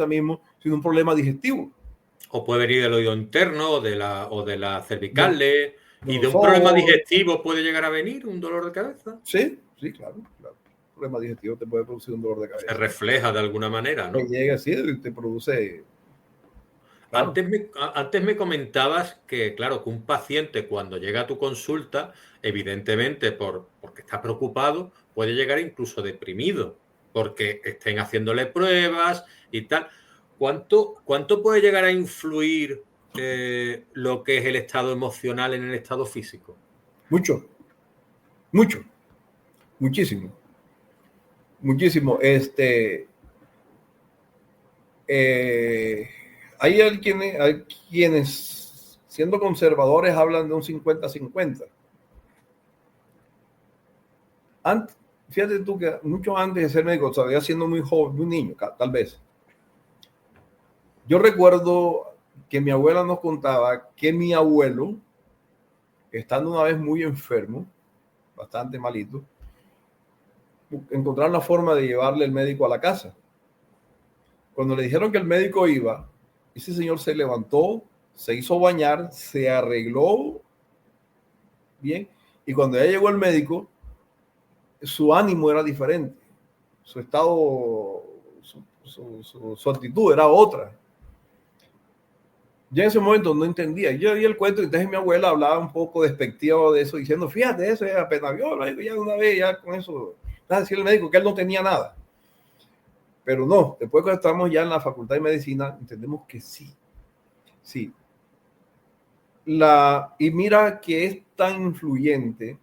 mismo, sino un problema digestivo. O puede venir del oído interno o de la cervicales. ¿Y de un ojos, problema digestivo puede llegar a venir un dolor de cabeza? Sí, claro. Un problema digestivo te puede producir un dolor de cabeza. Se refleja de alguna manera, ¿no? Te llega así y te produce... Claro. Antes me comentabas que, claro, que un paciente cuando llega a tu consulta, evidentemente porque está preocupado, puede llegar incluso deprimido, porque estén haciéndole pruebas y tal. ¿Cuánto puede llegar a influir lo que es el estado emocional en el estado físico? Muchísimo. Hay quienes, siendo conservadores, hablan de un 50-50. Fíjate tú que mucho antes de ser médico, todavía siendo muy joven, muy niño, tal vez. Yo recuerdo que mi abuela nos contaba que mi abuelo, estando una vez muy enfermo, bastante malito, encontraron la forma de llevarle el médico a la casa. Cuando le dijeron que el médico iba, ese señor se levantó se hizo bañar, se arregló bien, y cuando ya llegó el médico, su ánimo era diferente, su estado, su actitud era otra. Yo en ese momento no entendía. Yo oí el cuento y entonces mi abuela hablaba un poco despectivo de eso, diciendo, fíjate, eso es apenas viola, ya una vez, ya con eso, decía el médico que él no tenía nada. Pero no, después cuando estamos ya en la facultad de medicina, entendemos que sí, sí. Y mira que es tan influyente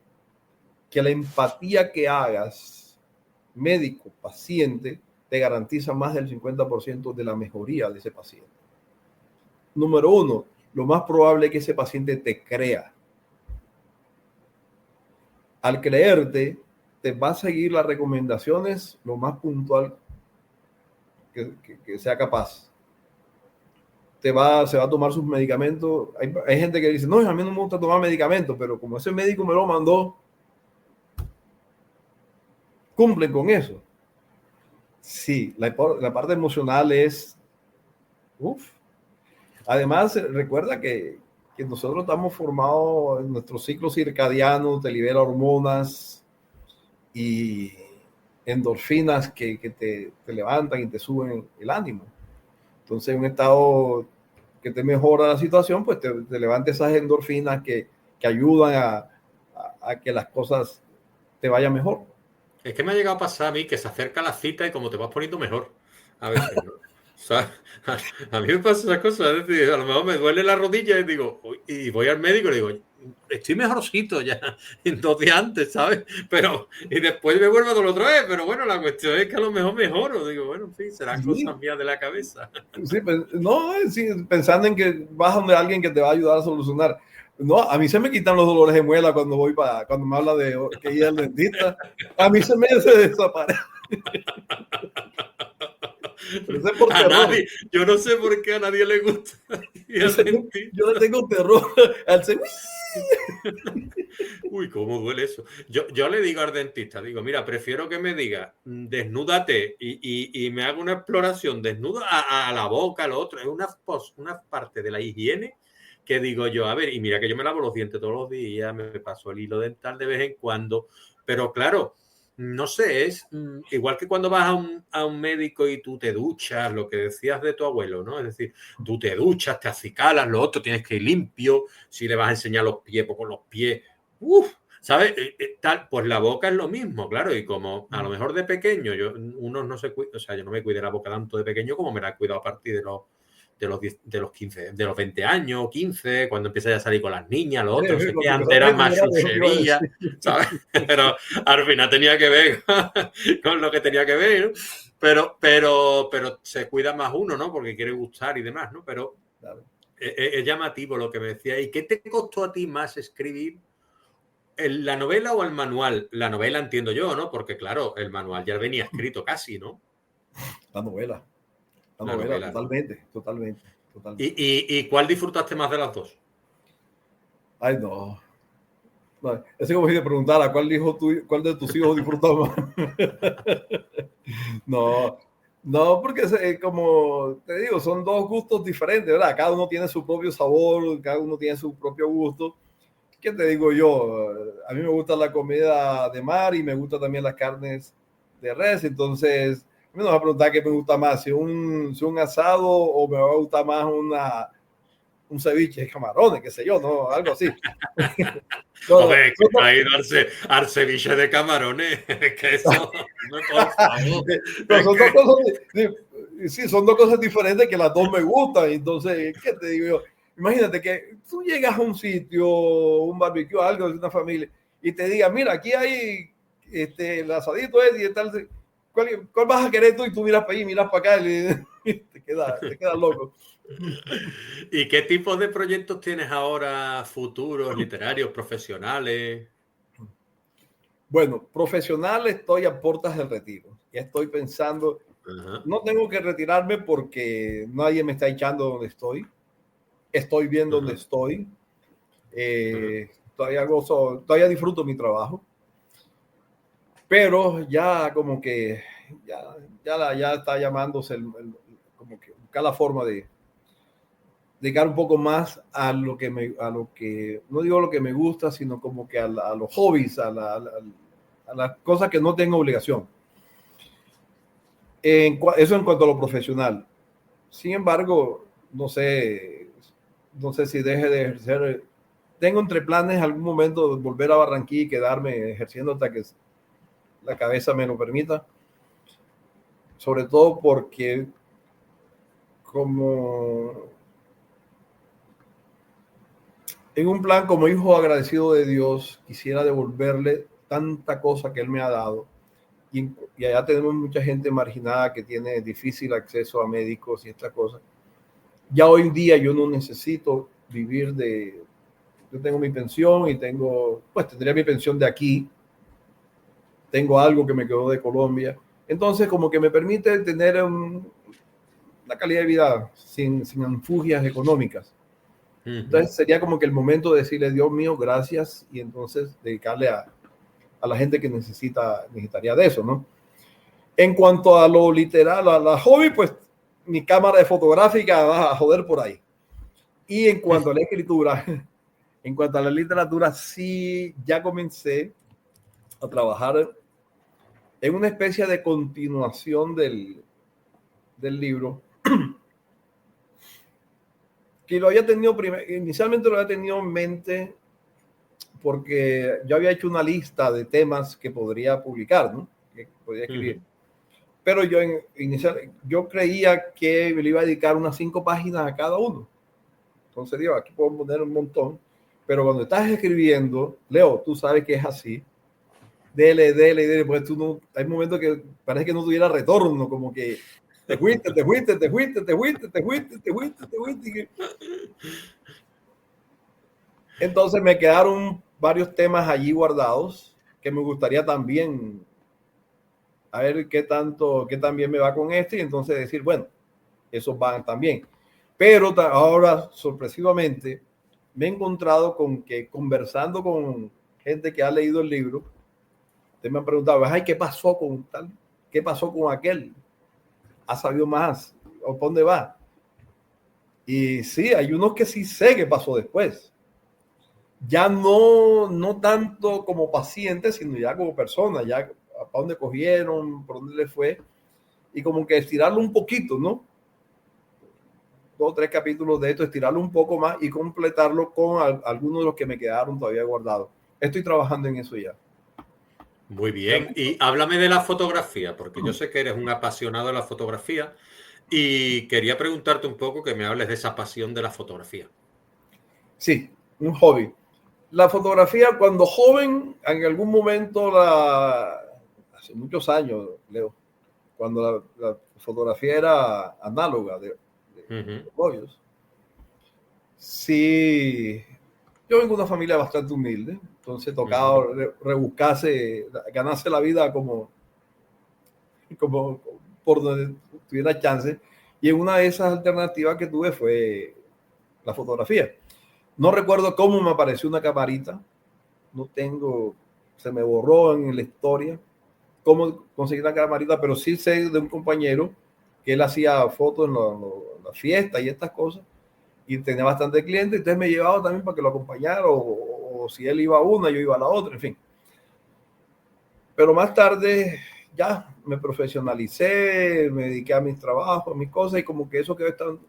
que la empatía que hagas médico-paciente te garantiza más del 50% de la mejoría de ese paciente. Número uno, lo más probable es que ese paciente te crea. Al creerte, te va a seguir las recomendaciones lo más puntual que sea capaz. Se va a tomar sus medicamentos. Hay gente que dice, no, a mí no me gusta tomar medicamentos, pero como ese médico me lo mandó, cumplen con eso. Sí, la parte emocional es, uff. Además, recuerda que nosotros estamos formados en nuestro ciclo circadiano, te libera hormonas y endorfinas que te levantan y te suben el ánimo. Entonces, en un estado que te mejora la situación, pues te levanta esas endorfinas que ayudan a que las cosas te vayan mejor. Es que me ha llegado a pasar a mí que se acerca la cita y como te vas poniendo mejor a veces, ¿no? O sea, a mí me pasa esas cosas, es decir, a lo mejor me duele la rodilla y digo, y voy al médico y le digo, estoy mejorcito ya, 2 días antes, ¿sabes? Pero, y después me vuelvo a doler otra vez, pero bueno, la cuestión es que a lo mejor mejoro, digo, bueno, en fin, serán cosas mías de la cabeza. Sí, no, sí, pensando en que vas donde alguien que te va a ayudar a solucionar. No, a mí se me quitan los dolores de muela cuando cuando me habla de que ir al dentista. A mí se me desaparece. Pero eso es por terror. Nadie, yo no sé por qué a nadie le gusta ir al dentista. Yo le tengo terror al Uy, cómo duele eso. Yo le digo al dentista, digo, mira, prefiero que me diga, desnúdate y me haga una exploración desnuda a la boca, a lo otro. Es una parte de la higiene que digo yo, a ver, y mira que yo me lavo los dientes todos los días, me paso el hilo dental de vez en cuando, pero claro, no sé, es igual que cuando vas a un médico y tú te duchas, lo que decías de tu abuelo, ¿no? Es decir, tú te duchas, te acicalas, lo otro tienes que ir limpio, si le vas a enseñar los pies, pues con los pies, ¿sabes? Tal, pues la boca es lo mismo, claro, y como a lo mejor de pequeño, uno no se cuida, o sea, yo no me cuidé la boca tanto de pequeño como me la he cuidado a partir de los 15, de los 20 años, 15, cuando empieza a salir con las niñas, los otros, no sé qué, antes era más chuchería, ¿sabes? Pero al final tenía que ver con lo que tenía que ver, ¿no? Pero se cuida más uno, ¿no? Porque quiere gustar y demás, ¿no? Pero claro, es llamativo lo que me decía. ¿Y qué te costó a ti más escribir? ¿La novela o el manual? La novela entiendo yo, ¿no? Porque claro, el manual ya venía escrito casi, ¿no? La novela. La novela, totalmente. ¿Y cuál disfrutaste más de las dos? Ay, no. No, es como si te preguntara cuál de tus hijos disfrutó más. No, porque como te digo, son dos gustos diferentes, ¿verdad? Cada uno tiene su propio sabor, cada uno tiene su propio gusto. ¿Qué te digo yo? A mí me gusta la comida de mar y me gusta también las carnes de res, entonces a mí me va a preguntar qué me gusta más, si un asado o me va a gustar más un ceviche de camarones, qué sé yo, ¿no? Algo así. Hombre, que no ha ido al ceviche de camarones, que eso, por favor. Son dos cosas diferentes que las dos me gustan, entonces, ¿qué te digo yo? Imagínate que tú llegas a un sitio, un barbecue, algo de una familia, y te digan, mira, aquí hay el asadito y tal, ¿cuál vas a querer tú? Y tú miras para allí, miras para acá y te quedas loco. ¿Y qué tipo de proyectos tienes ahora, futuros, literarios, profesionales? Bueno, profesional estoy a puertas del retiro. Ya estoy pensando, no tengo que retirarme porque nadie me está echando donde estoy. Estoy bien donde estoy. Todavía disfruto mi trabajo. Pero ya como que ya está llamándose como que buscar la forma dedicar un poco más a lo que no digo lo que me gusta, sino como que a los hobbies, a las cosas que no tengo obligación. Eso en cuanto a lo profesional. Sin embargo, no sé si deje de ejercer. Tengo entre planes algún momento de volver a Barranquilla y quedarme ejerciendo hasta que la cabeza me lo permita. Sobre todo porque como en un plan como hijo agradecido de Dios, quisiera devolverle tanta cosa que Él me ha dado. Y allá tenemos mucha gente marginada que tiene difícil acceso a médicos y estas cosas. Ya hoy en día yo no necesito vivir yo tengo mi pensión y tendría mi pensión de aquí, tengo algo que me quedó de Colombia, entonces como que me permite tener una calidad de vida sin anfugias económicas. Entonces sería como que el momento de decirle, Dios mío, gracias, y entonces dedicarle a la gente que necesitaría de eso, ¿no? En cuanto a lo literal, a la hobby, pues mi cámara de fotográfica va a joder por ahí. Y en cuanto a la escritura, en cuanto a la literatura, sí, ya comencé a trabajar en una especie de continuación del libro, que lo había tenido inicialmente lo había tenido en mente porque yo había hecho una lista de temas que podría publicar, ¿no? Que podría escribir. Pero yo creía que me iba a dedicar unas 5 páginas a cada uno. Entonces digo, aquí puedo poner un montón. Pero cuando estás escribiendo, Leo, tú sabes que es así. Dele, porque tú no, hay momentos que parece que no tuviera retorno, como que te fuiste. Entonces me quedaron varios temas allí guardados que me gustaría también a ver qué también me va con este y entonces decir, bueno, esos van también. Pero ahora, sorpresivamente, me he encontrado con que conversando con gente que ha leído el libro, te me han preguntado, ay, ¿qué pasó con tal? ¿Qué pasó con aquel? ¿Ha sabido más? ¿O por dónde va? Y sí, hay unos que sí sé qué pasó después. Ya no tanto como paciente, sino ya como persona, ya para dónde cogieron, por dónde le fue, y como que estirarlo un poquito, ¿no? 2 o 3 capítulos de esto, estirarlo un poco más y completarlo con algunos de los que me quedaron todavía guardados. Estoy trabajando en eso ya. Muy bien. Y háblame de la fotografía, porque yo sé que eres un apasionado de la fotografía y quería preguntarte un poco que me hables de esa pasión de la fotografía. Sí, un hobby. La fotografía, cuando joven, en algún momento, hace muchos años, Leo, cuando la fotografía era análoga de rollos. Sí, yo vengo de una familia bastante humilde, entonces tocaba rebuscarse, ganarse la vida como por donde tuviera chance. Y en una de esas alternativas que tuve fue la fotografía. No recuerdo cómo me apareció una camarita, se me borró en la historia cómo conseguir una camarita, pero sí sé de un compañero que él hacía fotos en la fiesta y estas cosas, y tenía bastante clientes, entonces me llevaba también para que lo acompañara, o si él iba a una, yo iba a la otra, en fin. Pero más tarde ya me profesionalicé, me dediqué a mis trabajos, a mis cosas, y como que eso quedó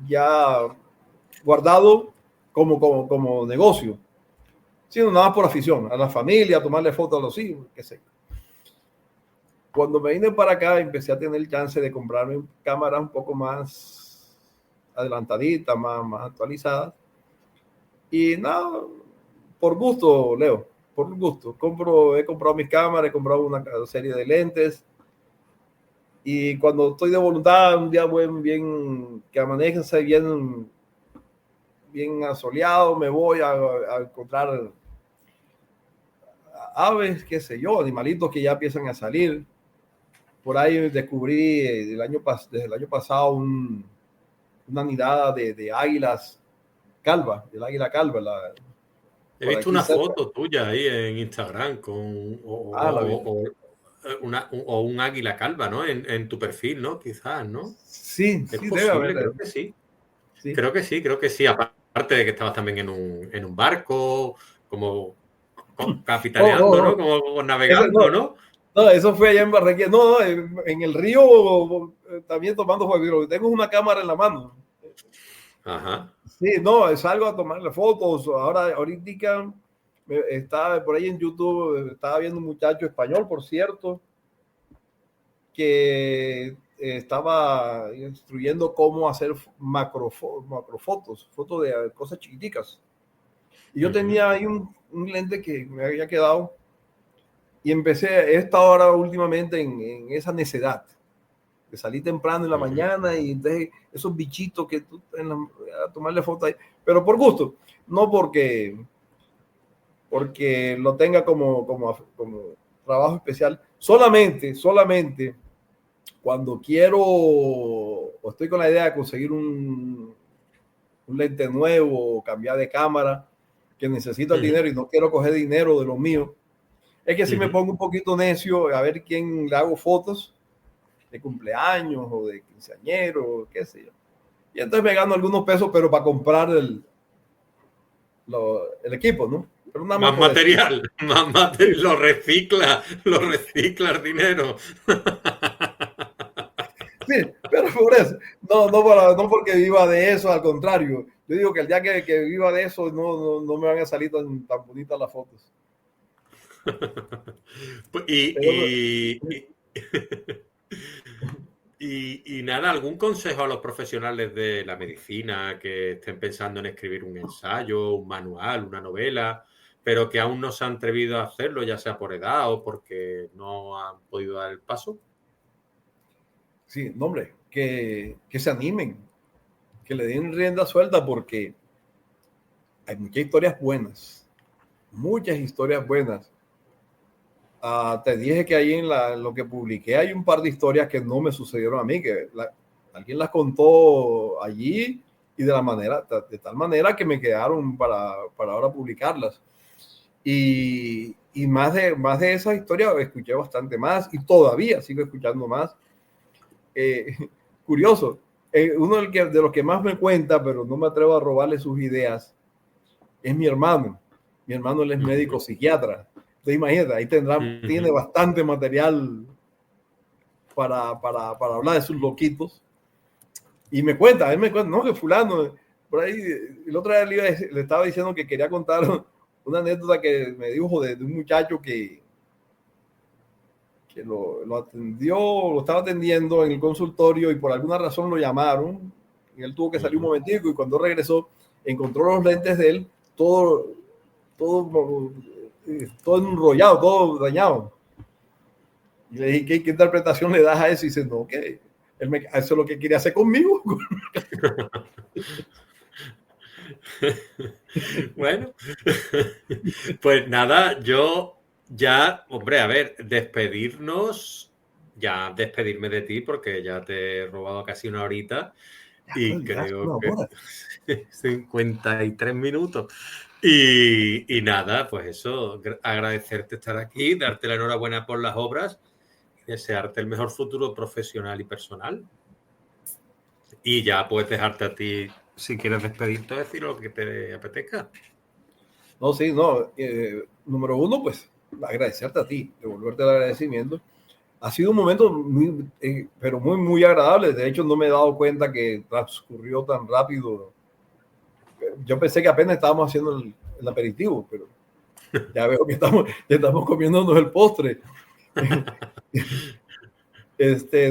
ya guardado como negocio, sino nada por afición, a la familia, a tomarle fotos a los hijos, qué sé. Cuando me vine para acá, empecé a tener chance de comprarme cámaras un poco más adelantaditas, más actualizadas. Y nada, por gusto, Leo, por gusto. He comprado mis cámaras, he comprado una serie de lentes. Y cuando estoy de voluntad, un día bien que amanece bien asoleado, me voy a encontrar aves, qué sé yo, animalitos que ya empiezan a salir. Por ahí descubrí desde el año pasado una nidada de águilas calvas, del águila calva. He visto una foto tuya ahí en Instagram o un águila calva, ¿no? En tu perfil, ¿no? Quizás, ¿no? Sí, Es debe posible, haber. creo que sí. Sí. Creo que sí, creo que sí. Aparte de que estabas también en un barco, como No, capitaneando, no, ¿no? no. Como Eso, navegando, no, ¿no? no, eso fue allá en Barranquilla. No, no, en el río también tomando fuego. Lo que tengo es una cámara en la mano. Ajá. Sí, no, salgo a tomarle fotos. Ahorita estaba por ahí en YouTube, estaba viendo un muchacho español, por cierto, que estaba instruyendo cómo hacer macrofotos, fotos de cosas chiquiticas. Y yo Uh-huh. tenía ahí un lente que me había quedado y he estado ahora últimamente en esa necedad de salir temprano en la Uh-huh. mañana y entonces esos bichitos que tú a tomarle fotos ahí, pero por gusto, no porque lo tenga como trabajo especial, solamente cuando quiero o estoy con la idea de conseguir un lente nuevo o cambiar de cámara, que necesito el Uh-huh. dinero y no quiero coger dinero de lo mío, es que si me Uh-huh. pongo un poquito necio a ver quién le hago fotos de cumpleaños o de quinceañero, qué sé yo. Y entonces me gano algunos pesos, pero para comprar el equipo, ¿no? Pero nada más Más por eso. material, más material, lo recicla el dinero. Sí, pero por eso, no porque viva de eso, al contrario. Yo digo que el día que viva de eso no me van a salir tan bonitas las fotos. Pero, Y nada, ¿algún consejo a los profesionales de la medicina que estén pensando en escribir un ensayo, un manual, una novela, pero que aún no se han atrevido a hacerlo, ya sea por edad o porque no han podido dar el paso? sí, no, hombre, que se animen, que le den rienda suelta porque hay muchas historias buenas. Te dije que ahí en lo que publiqué hay un par de historias que no me sucedieron a mí, que alguien las contó allí y de tal manera que me quedaron para ahora publicarlas. Y más de esas historias escuché bastante más y todavía sigo escuchando más. Eh, curioso, uno de los que más me cuenta, pero no me atrevo a robarle sus ideas, es mi hermano. Mi hermano él es médico Ujú, psiquiatra. Entonces imagínate, ahí tiene ujú. bastante material para hablar de sus loquitos. Y él me cuenta, no, que fulano, por ahí, el otro día le estaba diciendo que quería contar una anécdota que me dijo de un muchacho que lo estaba atendiendo en el consultorio y por alguna razón lo llamaron. Y él tuvo que salir un Ujú. momentico y cuando regresó encontró los lentes de él, todo, todo enrollado, todo dañado. Y le dije, ¿qué interpretación le das a eso? Y dice, no, que eso es lo que quería hacer conmigo. Bueno, pues nada, yo ya, hombre, a ver, despedirnos, ya despedirme de ti porque ya te he robado casi una horita Ya, y pues, ya es una creo que hora. 53 minutos. Y nada, pues eso, agradecerte estar aquí, darte la enhorabuena por las obras y desearte el mejor futuro profesional y personal. Y ya puedes dejarte a ti, si quieres despedirte, decir lo que te apetezca. No, sí, no. Número uno, pues agradecerte a ti, devolverte el agradecimiento. Ha sido un momento pero muy agradable. De hecho, no me he dado cuenta que transcurrió tan rápido. Yo pensé que apenas estábamos haciendo el aperitivo, pero ya veo que estamos comiéndonos el postre.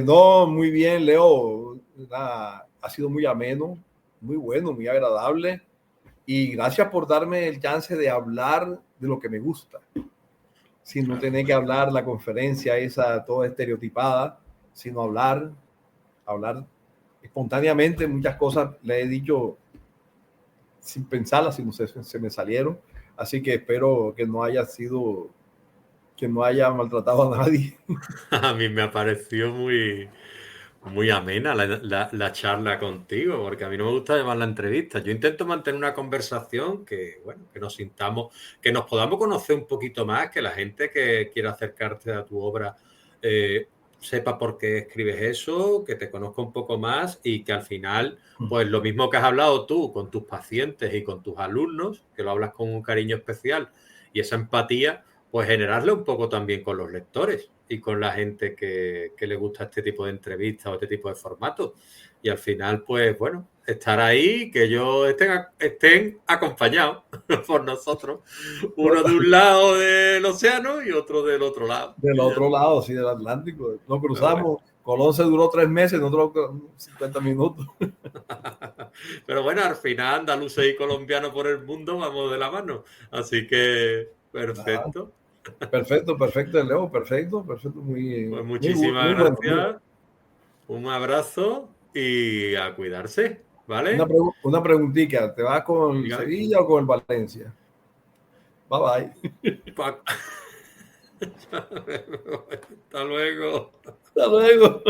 No, muy bien, Leo. Ha sido muy ameno, muy bueno, muy agradable. Y gracias por darme el chance de hablar de lo que me gusta, sin no Claro, tener que pues. hablar la conferencia esa toda estereotipada, sino hablar espontáneamente. Muchas cosas le he dicho sin pensarlas, sino se me salieron. Así que espero que no haya maltratado a nadie. A mí me ha parecido muy amena la charla contigo, porque a mí no me gusta llamar la entrevista. Yo intento mantener una conversación que, bueno, que nos sintamos, que nos podamos conocer un poquito más, que la gente que quiera acercarse a tu obra sepa por qué escribes eso, que te conozca un poco más y que al final, pues lo mismo que has hablado tú con tus pacientes y con tus alumnos, que lo hablas con un cariño especial y esa empatía, pues generarle un poco también con los lectores y con la gente que le gusta este tipo de entrevistas o este tipo de formatos. Y al final, pues bueno, estar ahí, que ellos estén acompañados por nosotros, uno de un lado del océano y otro del otro lado. Del otro lado, sí, del Atlántico. Nos cruzamos. Bueno. Colón se duró 3 meses, nosotros 50 minutos. Pero bueno, al final andaluces y colombianos por el mundo vamos de la mano. Así que perfecto. Perfecto, perfecto, Leo, perfecto, Pues muy, muchísimas muy bueno. gracias. Un abrazo y a cuidarse, ¿vale? Una preguntita, ¿te vas con el Dígame. Sevilla o con el Valencia? Bye bye. Hasta luego. Hasta luego.